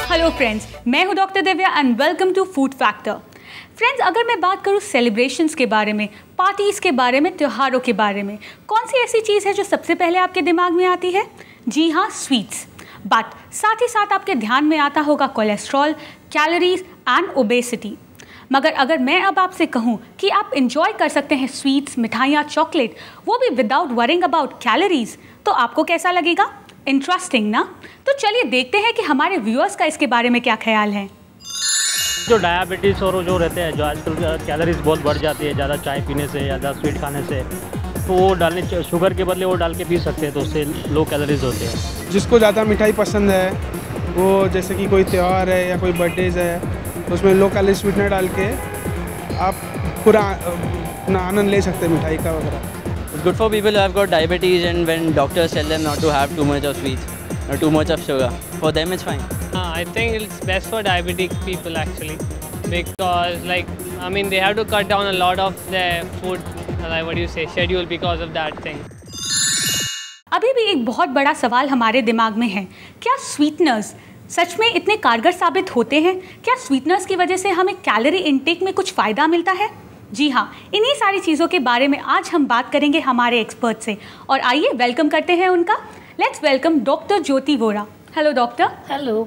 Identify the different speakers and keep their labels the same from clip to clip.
Speaker 1: Hello friends, मैं हूं doctor Divya and welcome to food factor. Friends, अगर मैं बात करूं सेलिब्रेशंस के बारे में, पार्टीज़ के बारे में, त्योहारों के बारे में, कौन सी ऐसी चीज़ है जो सबसे पहले आपके दिमाग में आती है? जी हाँ, स्वीट्स। बट साथ ही साथ आपके ध्यान में आता होगा कोलेस्ट्रॉल, कैलोरीज एंड ओबेसिटी। मगर अगर मैं अब आपसे कहूँ कि आप इंजॉय कर सकते हैं स्वीट्स, मिठाइयाँ, चॉकलेट, वो भी विदाउट वरिंग अबाउट कैलोरीज, तो आपको कैसा लगेगा? इंटरेस्टिंग ना? तो चलिए देखते हैं कि हमारे व्यूअर्स का इसके बारे में क्या ख्याल है।
Speaker 2: जो डायबिटीज़ और जो रहते हैं, जो आजकल कैलोरीज बहुत बढ़ जाती है ज़्यादा चाय पीने से या ज़्यादा स्वीट खाने से, तो वो डालने शुगर के बदले वो डाल के पी सकते हैं, तो उससे लो कैलोरीज होते हैं।
Speaker 3: जिसको ज़्यादा मिठाई पसंद है, वो जैसे कि कोई त्यौहार है या कोई बर्थडेज है, तो उसमें लो कैलोरी स्वीटनर डाल के आप पूरा अपना आनंद ले सकते हैं मिठाई का वगैरह।
Speaker 4: It's good for people who have got diabetes, and when doctors tell them not to have too much of sweets or too much of sugar, for them it's fine.
Speaker 5: I think it's best for diabetic people actually, because they have to cut down a lot of their food, schedule because of that thing.
Speaker 1: अभी भी एक बहुत बड़ा सवाल हमारे दिमाग में है, क्या स्वीटनर्स सच में इतने कारगर साबित होते हैं? क्या स्वीटनर्स की वजह से हमें कैलोरी इनटेक में कुछ फ़ायदा मिलता है? जी हाँ, इन्हीं सारी चीज़ों के बारे में आज हम बात करेंगे हमारे एक्सपर्ट से। और आइए वेलकम करते हैं उनका। Let's welcome doctor Jyoti Vora. Hello doctor.
Speaker 6: Hello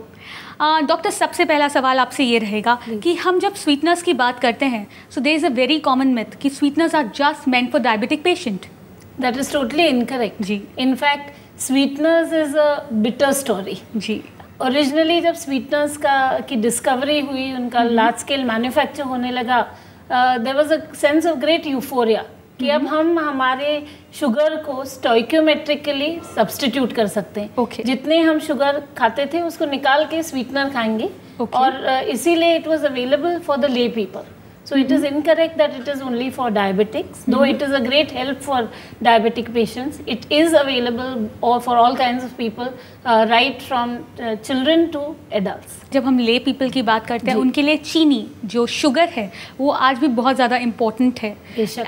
Speaker 1: doctor, सबसे पहला सवाल आपसे ये रहेगा कि हम जब स्वीटनर्स की बात करते हैं, so there is a very common myth कि sweeteners are just meant for diabetic patient.
Speaker 6: That is totally incorrect जी। In fact sweeteners is a bitter story जी। ओरिजिनली जब स्वीटनर्स की डिस्कवरी हुई, उनका लार्ज स्केल मैन्युफैक्चर होने लगा, there was a sense of great euphoria कि अब हम हमारे शुगर को स्टोइक्योमेट्रिकली सब्स्टिट्यूट कर सकते हैं। जितने हम शुगर खाते थे उसको निकाल के स्वीटनर खाएंगे, और इसीलिए it was available for the ले people. So it is incorrect that it is only for diabetics, though it is a great help for diabetic patients. It is available for all kinds of people, right from children to adults.
Speaker 1: जब हम ले people की बात करते हैं, उनके लिए चीनी जो शुगर है वो आज भी बहुत ज़्यादा इम्पोर्टेंट है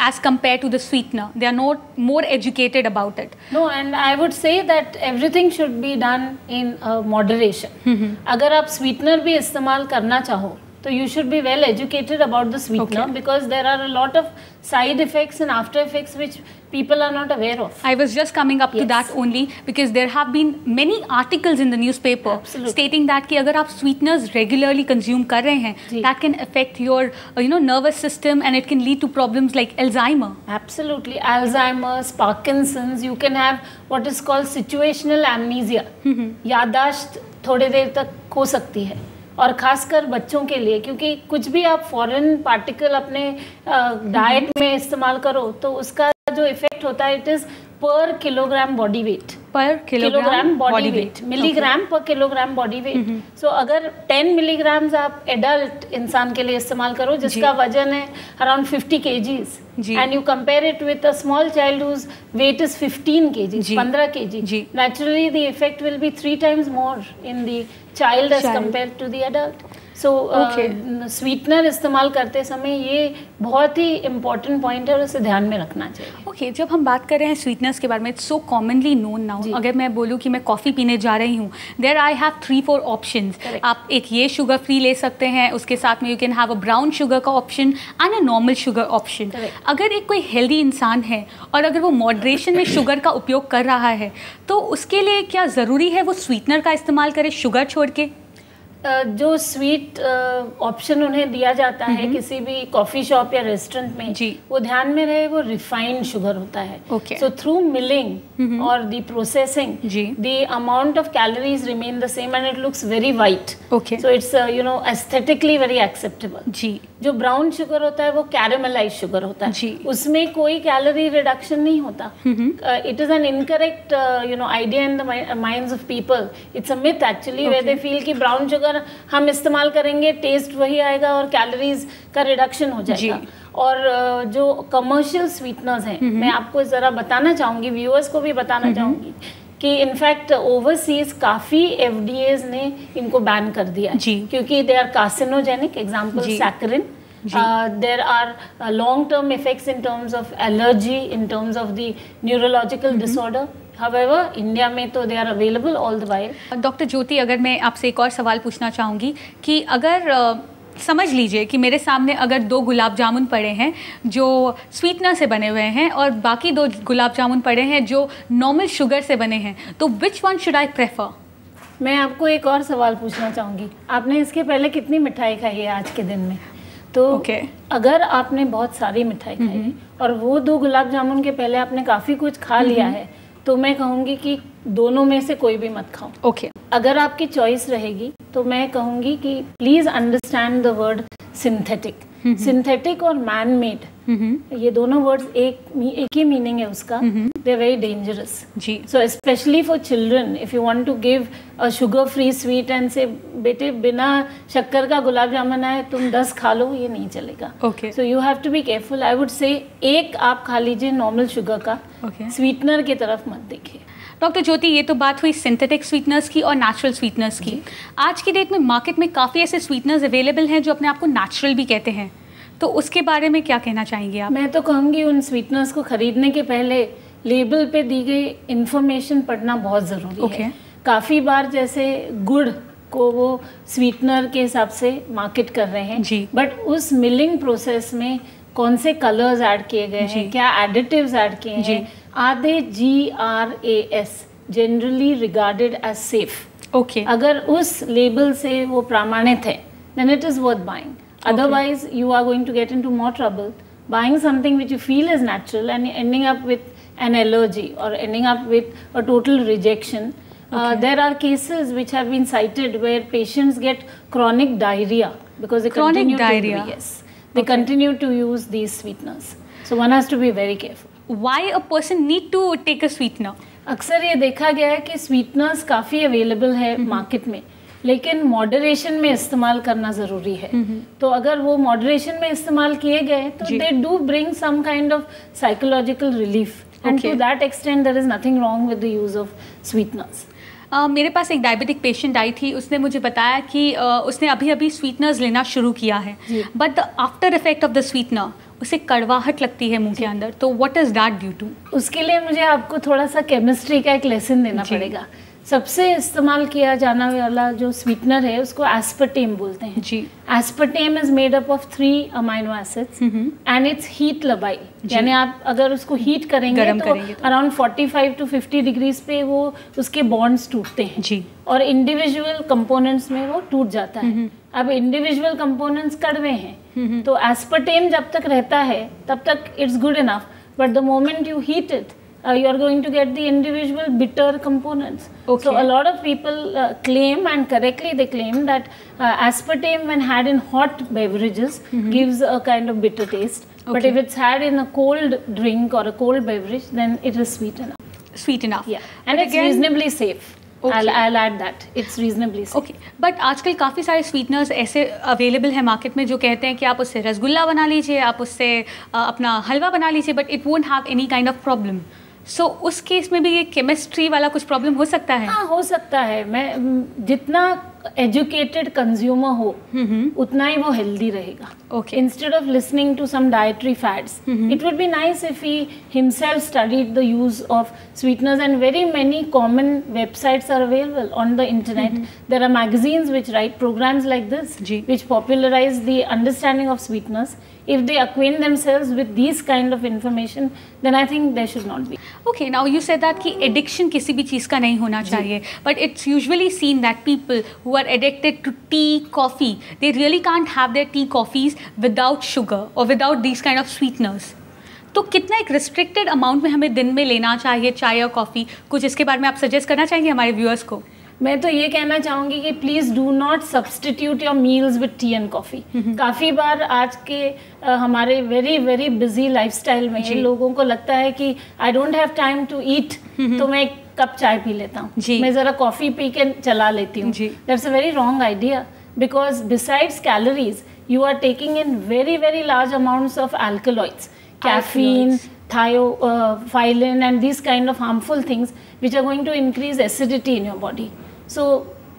Speaker 1: as compared to the sweetener. They are not more educated about it.
Speaker 6: No, and I would say that everything should be done in moderation. अगर आप sweetener भी इस्तेमाल करना चाहो, so you should be well educated about the sweetener, because there are a lot of side effects and after effects which people are not aware of.
Speaker 1: I was just coming up to that only, because there have been many articles in the newspaper stating that कि अगर आप sweeteners regularly consume कर रहे हैं, that can affect your nervous system and it can lead to problems like Alzheimer.
Speaker 6: Absolutely, Alzheimer's, Parkinson's. You can have what is called situational amnesia. याददाश्त थोड़ी देर तक खो सकती है, और ख़ासकर बच्चों के लिए, क्योंकि कुछ भी आप फॉरेन पार्टिकल अपने डाइट में इस्तेमाल करो तो उसका जो इफेक्ट होता है, इट इज़ पर किलोग्राम बॉडी वेट,
Speaker 1: पर किलोग्राम
Speaker 6: बॉडी वेट, मिलीग्राम पर किलोग्राम बॉडी वेट। सो अगर 10 मिलीग्राम्स आप एडल्ट इंसान के लिए इस्तेमाल करो जिसका वजन है around 50 kgs, and you compare it with a small child whose weight is 15 kgs, 15 kg, naturally the effect will be 3 times more in the child as compared to the adult. So sweetener इस्तेमाल करते समय ये बहुत ही important point है और उसे ध्यान में रखना चाहिए।
Speaker 1: जब हम बात कर रहे हैं स्वीटनर्स के बारे में, it's so commonly known now. अगर मैं बोलूँ कि मैं कॉफ़ी पीने जा रही हूँ, देयर आई हैव 3-4 ऑप्शंस। आप एक ये शुगर फ्री ले सकते हैं, उसके साथ में you can have a brown sugar का option and a normal sugar option. अगर एक कोई हेल्दी इंसान है और अगर वो मॉडरेशन में शुगर का उपयोग कर रहा है, तो उसके लिए क्या ज़रूरी है वो स्वीटनर का इस्तेमाल करे शुगर छोड़ के?
Speaker 6: जो स्वीट ऑप्शन उन्हें दिया जाता है किसी भी कॉफ़ी शॉप या रेस्टोरेंट में, वो ध्यान में रहे वो रिफाइंड शुगर होता है। सो थ्रू मिलिंग और the processing the amount of calories remain the same and it looks very white. So it's aesthetically very acceptable. जो ब्राउन शुगर होता है वो कैरेमलाइज शुगर होता है, उसमें कोई कैलोरी रिडक्शन नहीं होता। It is an incorrect idea in the minds of people. It's a myth actually, where they feel कि ब्राउन शुगर हम इस्तेमाल करेंगे टेस्ट वही आएगा और कैलोरीज का रिडक्शन हो जाएगा। और जो कमर्शियल स्वीटनर्स हैं, मैं आपको ज़रा बताना चाहूँगी, व्यूअर्स को भी बताना चाहूँगी कि इनफैक्ट ओवरसीज काफ़ी FDAs ने इनको बैन कर दिया
Speaker 1: जी।
Speaker 6: क्योंकि they are carcinogenic, example saccharin. There are long-term effects in terms of allergy, in terms of the neurological disorder. However, India में तो they are available all the while.
Speaker 1: Doctor Jyoti, अगर मैं आपसे एक और सवाल पूछना चाहूँगी कि अगर समझ लीजिए कि मेरे सामने अगर 2 गुलाब जामुन पड़े हैं जो स्वीटनर से बने हुए हैं और बाकी 2 गुलाब जामुन पड़े हैं जो नॉर्मल शुगर से बने हैं, तो which one should I prefer?
Speaker 6: मैं आपको एक और सवाल पूछना चाहूँगी, आपने इसके पहले कितनी मिठाई खाई है आज के दिन में? तो अगर आपने बहुत सारी मिठाई खाई है और वो 2 गुलाब जामुन के पहले आपने काफ़ी कुछ खा लिया है, तो मैं कहूँगी कि दोनों में से कोई भी मत खाओ. अगर आपकी चॉइस रहेगी तो मैं कहूँगी कि please understand the word synthetic. Synthetic और मैन मेड, ये दोनों वर्ड्स एक ही मीनिंग है उसका. They are very dangerous. So specially for children, if you want to give a sugar free sweet and say बेटे बिना शक्कर का गुलाब जामुन है तुम 10 खा लो, ये नहीं चलेगा. So you have to be careful. I would say एक आप खा लीजिए नॉर्मल शुगर का, स्वीटनर की तरफ मत देखिए.
Speaker 1: डॉक्टर ज्योति, ये तो बात हुई सिंथेटिक स्वीटनर्स की और नेचुरल स्वीटनर्स की. आज की डेट में मार्केट में काफ़ी ऐसे स्वीटनर्स अवेलेबल हैं जो अपने आप को नेचुरल भी कहते हैं, तो उसके बारे में क्या कहना चाहेंगे आप?
Speaker 6: मैं तो कहूँगी उन स्वीटनर्स को खरीदने के पहले लेबल पे दी गई इंफॉर्मेशन पढ़ना बहुत ज़रूरी है. काफ़ी बार जैसे गुड़ को वो स्वीटनर के हिसाब से मार्केट कर रहे हैं, बट उस मिलिंग प्रोसेस में कौन से कलर्स ऐड किए गए हैं, क्या एडिटिव्स ऐड किए हैं, are they GRAS generally regarded as safe. अगर उस लेबल से वो प्रमाणित है then it is worth buying. Otherwise, you are going to get into more trouble buying something which you feel is natural and ending up with an allergy or ending up with a total rejection. There are cases which have been cited where patients get chronic diarrhea because they continue to use these sweeteners. So one has to be very careful.
Speaker 1: Why a person need to take a sweetener?
Speaker 6: अक्सर ये देखा गया है कि sweeteners काफ़ी available है market में, लेकिन मॉडरेशन में इस्तेमाल करना ज़रूरी है. तो अगर वो मॉडरेशन में इस्तेमाल किए गए तो they do bring some kind of psychological relief, and to that extent there is nothing wrong with the use of sweeteners.
Speaker 1: मेरे पास एक डायबिटिक पेशेंट आई थी, उसने मुझे बताया कि उसने अभी स्वीटनर्स लेना शुरू किया है, but the after effect of the sweetener उसे कड़वाहट लगती है मुंह के अंदर. तो what is that due to? उसके लिए मुझे आपको थोड़ा सा केमिस्ट्री का एक लेसन देना पड़ेगा. सबसे इस्तेमाल किया जाने वाला जो स्वीटनर है उसको एस्पर्टेम बोलते हैं. Aspartame is made up of 3 amino acids and it's heat labile, यानी आप अगर उसको हीट करेंगे तो अराउंड 45 to 50 डिग्रीज पे वो उसके बॉन्ड्स टूटते हैं और इंडिविजुअल कंपोनेंट्स में वो टूट जाता है. अब इंडिविजुअल कंपोनेंट्स कड़वे हैं, तो एस्पर्टेम जब तक रहता है तब तक it's good enough, but the moment you heat it you are going to get the individual bitter components. So a lot of people claim, and correctly they claim, that aspartame when had in hot beverages gives a kind of bitter taste. But if it's had in a cold drink or a cold beverage, then it is sweet enough. Sweet enough.
Speaker 6: Yeah. And it's reasonably safe. I'll add that. It's reasonably safe.
Speaker 1: But आजकल काफ़ी सारे sweeteners ऐसे available हैं market में जो कहते हैं कि आप उससे रसगुल्ला बना लीजिए, आप उससे अपना हलवा बना लीजिए, but it won't have any kind of problem. So उस केस में भी ये केमिस्ट्री वाला कुछ प्रॉब्लम हो सकता है?
Speaker 6: हाँ, हो सकता है. मैं जितना एजुकेटेड कंज्यूमर हो उतना ही वो हेल्दी रहेगा. Instead of listening to some dietary fats, it would be nice if he himself studied the use of sweeteners, and very many common websites are available on the internet. There are magazines which write programmes like this which popularise the understanding of sweeteners. If they acquaint themselves with these kind of information, then I think there should not be.
Speaker 1: Okay, now you said that कि addiction किसी भी चीज़ का नहीं होना चाहिए, but it's usually seen that people who are addicted to tea, coffee, they really can't have their tea, coffees without sugar or without these kind of sweeteners. तो कितना एक रिस्ट्रिक्टेड अमाउंट में हमें दिन में लेना चाहिए चाय या कॉफ़ी? कुछ इसके बारे में आप सजेस्ट करना चाहेंगे हमारे व्यूअर्स को?
Speaker 6: मैं तो ये कहना चाहूँगी कि please do not substitute your meals with T and coffee. काफ़ी बार आज के हमारे वेरी वेरी बिजी लाइफस्टाइल में लोगों को लगता है कि I don't have time to eat, तो मैं एक कप चाय पी लेता हूँ, मैं ज़रा कॉफ़ी पी के चला लेती हूँ. That's a very wrong idea, because besides calories you are taking in very very large amounts of alkaloids, caffeine, thiophyllene and these kind of harmful things which are going to increase acidity in your body. So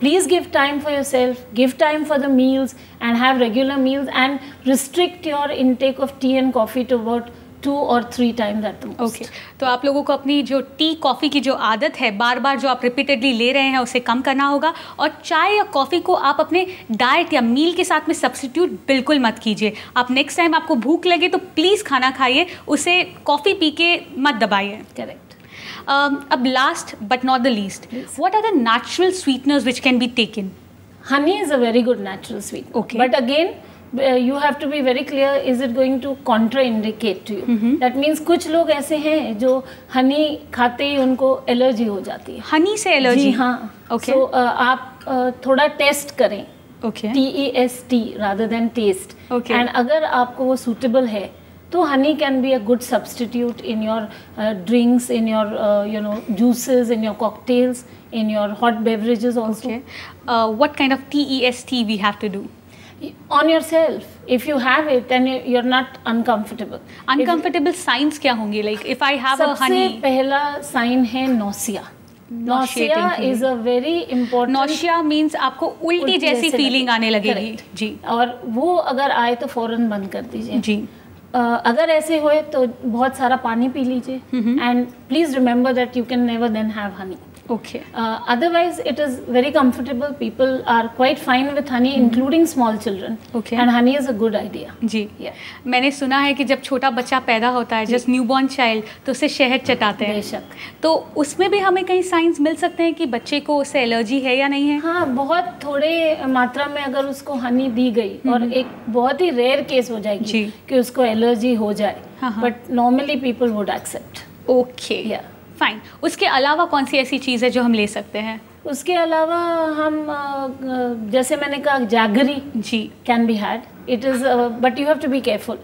Speaker 6: please give time for yourself, give time for the meals and have regular meals and restrict your intake of tea and coffee to about 2 or 3 times at the most.
Speaker 1: Okay तो आप लोगों को अपनी जो tea coffee की जो आदत है बार बार जो आप रिपीटेडली ले रहे हैं उसे कम करना होगा, और चाय या कॉफ़ी को आप अपने डाइट या मील के साथ में सब्स्टिट्यूट बिल्कुल मत कीजिए। आप नेक्स्ट टाइम आपको भूख लगे तो प्लीज़ खाना खाइए, उसे कॉफ़ी पी के मत दबाइए।
Speaker 6: Correct.
Speaker 1: अब last but not the least, what are the natural sweeteners which can be taken?
Speaker 6: Honey is a very good natural sweetener.
Speaker 1: Okay.
Speaker 6: But again, you have to be very clear, is it going to contraindicate to you? That means कुछ लोग ऐसे हैं जो हनी खाते ही उनको allergy हो जाती है।
Speaker 1: हनी से एलर्जी?
Speaker 6: जी हाँ।
Speaker 1: Okay.
Speaker 6: So आप थोड़ा टेस्ट करें।
Speaker 1: Okay.
Speaker 6: TEST rather than taste.
Speaker 1: Okay.
Speaker 6: And अगर आपको वो suitable है तो honey can be a good substitute in your drinks, in your juices, in your cocktails, in your hot beverages also.
Speaker 1: Okay. What kind of TEST we have to do?
Speaker 6: On yourself, if you have it and you're not uncomfortable.
Speaker 1: Uncomfortable signs क्या होंगे? Like if I have a honey.
Speaker 6: सबसे पहला sign है nausea. Nausea is a very important.
Speaker 1: Nausea means आपको उल्टी जैसी feeling आने लगेगी।
Speaker 6: Correct.
Speaker 1: जी।
Speaker 6: और वो अगर आए तो फौरन बंद कर दीजिए।
Speaker 1: जी।
Speaker 6: अगर ऐसे होए तो बहुत सारा पानी पी लीजिए and please remember that you can never then have honey.
Speaker 1: Okay.
Speaker 6: Otherwise, it is very comfortable. People are quite fine with honey, including small children.
Speaker 1: Okay.
Speaker 6: And honey is a good idea.
Speaker 1: जी।
Speaker 6: Yeah.
Speaker 1: मैंने सुना है कि जब छोटा बच्चा पैदा होता है, जस्ट न्यूबॉर्न चाइल्ड, तो उसे शहद चटाते हैं।
Speaker 6: बेशक।
Speaker 1: तो उसमें भी हमें कई साइंस मिल सकते हैं कि बच्चे को उससे एलर्जी है या नहीं है?
Speaker 6: हाँ, बहुत थोड़े मात्रा में अगर उसको हनी दी गई और एक बहुत ही रेयर केस हो जाएगी
Speaker 1: जी।
Speaker 6: कि उसको एलर्जी हो जाए,
Speaker 1: हाँ।
Speaker 6: But normally people would accept.
Speaker 1: Okay.
Speaker 6: Yeah.
Speaker 1: Fine. उसके अलावा कौन सी ऐसी चीज़ है जो हम ले सकते हैं?
Speaker 6: उसके अलावा हम जैसे मैंने कहा जैगरी
Speaker 1: जी।
Speaker 6: Can be had. It is but you have to be careful.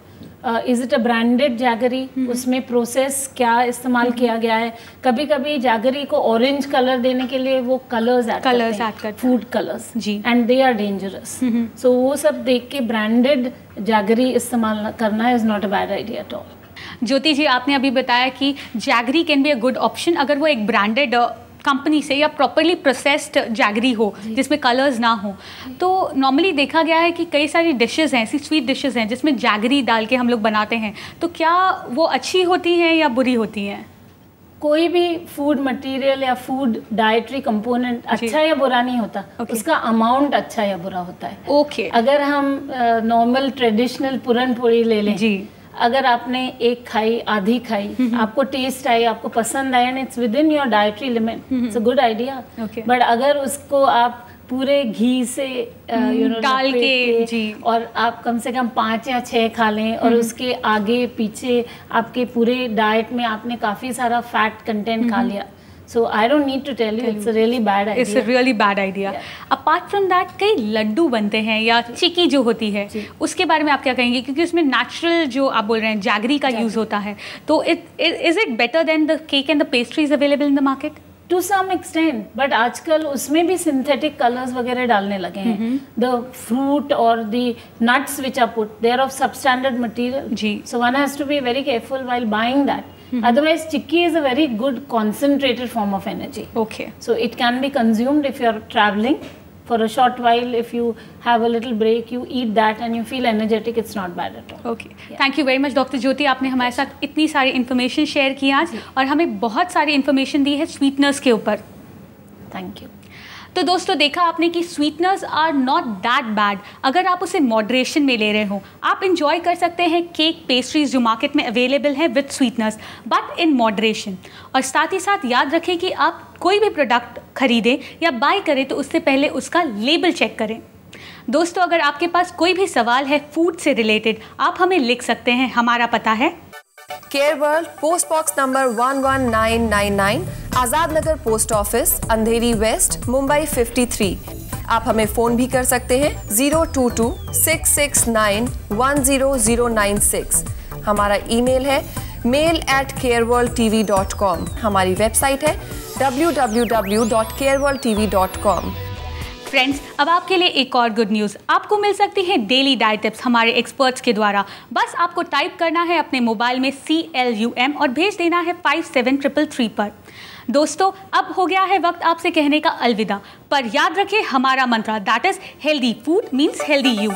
Speaker 6: Is it a branded jaggery? उसमें प्रोसेस क्या इस्तेमाल किया गया है? कभी कभी जैगरी को ऑरेंज कलर देने के लिए वो कलर्स ऐड करते हैं, फूड कलर्स
Speaker 1: जी,
Speaker 6: and they are dangerous. So वो सब देख के ब्रांडेड जैगरी इस्तेमाल करना is not a bad idea at all.
Speaker 1: Jyoti ji, आपने अभी बताया कि jaggery can be a good option अगर वो एक ब्रांडेड कंपनी से या प्रॉपरली प्रोसेस्ड जैगरी हो जिसमें कलर्स ना हो। तो नॉर्मली देखा गया है कि कई सारी डिशेस हैं, ऐसी स्वीट डिशेस हैं जिसमें जैगरी डाल के हम लोग बनाते हैं, तो क्या वो अच्छी होती हैं या बुरी होती हैं?
Speaker 6: कोई भी फूड मटेरियल या फूड डाइटरी कंपोनेंट अच्छा या बुरा नहीं होता, उसका अमाउंट अच्छा या बुरा होता है।
Speaker 1: ओके।
Speaker 6: अगर हम नॉर्मल ट्रेडिशनल पूरन पोली ले लें जी, अगर आपने एक खाई, आधी खाई, आपको टेस्ट आई, आपको पसंद आया and it's with in your dietary limit, it's a good idea. But अगर उसको आप पूरे घी से
Speaker 1: डाल के जी,
Speaker 6: और आप कम से कम 5 या 6 खा लें और उसके आगे पीछे आपके पूरे डाइट में आपने काफ़ी सारा फैट कंटेंट खा लिया, so I don't need to tell you, it's a really bad idea.
Speaker 1: It's a really bad idea. Apart from that, कई लड्डू बनते हैं या चिक्की जो होती है, उसके बारे में आप क्या कहेंगे? क्योंकि उसमें नेचुरल जो आप बोल रहे हैं जैगरी का यूज़ होता है, तो is it better than the cake and the pastries available in the market?
Speaker 6: To some extent, but आजकल उसमें भी synthetic colors वगैरह डालने लगे हैं। The fruit or the nuts which are put, they are of substandard material.
Speaker 1: Ji.
Speaker 6: So one has to be very careful while buying that. Otherwise, chicky is a very good concentrated form of energy.
Speaker 1: Okay.
Speaker 6: So it can be consumed if you are traveling for a short while. If you have a little break, you eat that and you feel energetic. It's not bad at all.
Speaker 1: Okay. Thank you very much, Dr. ज्योति. आपने हमारे साथ इतनी सारी information share की आज और हमें बहुत सारी इन्फॉर्मेशन दी है स्वीटनर्स के ऊपर।
Speaker 6: Thank you.
Speaker 1: तो दोस्तों, देखा आपने कि sweeteners are not that bad अगर आप उसे मॉडरेशन में ले रहे हो। आप इंजॉय कर सकते हैं केक, पेस्ट्रीज जो मार्केट में अवेलेबल है with sweeteners, but in moderation. और साथ ही साथ याद रखें कि आप कोई भी प्रोडक्ट खरीदें या बाय करें तो उससे पहले उसका लेबल चेक करें। दोस्तों, अगर आपके पास कोई भी सवाल है फूड से रिलेटेड, आप हमें लिख सकते हैं। हमारा पता है
Speaker 7: care world, post box number 11999, Azad Nagar post office, अंधेरी वेस्ट, मुंबई 53। आप हमें फोन भी कर सकते हैं 022-669-10096। हमारा ईमेल है mail@careworldtv.com। हमारी वेबसाइट है www.careworldtv.com।
Speaker 1: फ्रेंड्स, अब आपके लिए एक और गुड न्यूज़। आपको मिल सकती है डेली डाइट टिप्स हमारे एक्सपर्ट्स के द्वारा। बस आपको टाइप करना है अपने मोबाइल में CLUM और भेज देना है 57333 पर। दोस्तों, अब हो गया है वक्त आपसे कहने का अलविदा, पर याद रखें हमारा मंत्र, that is healthy food means healthy you.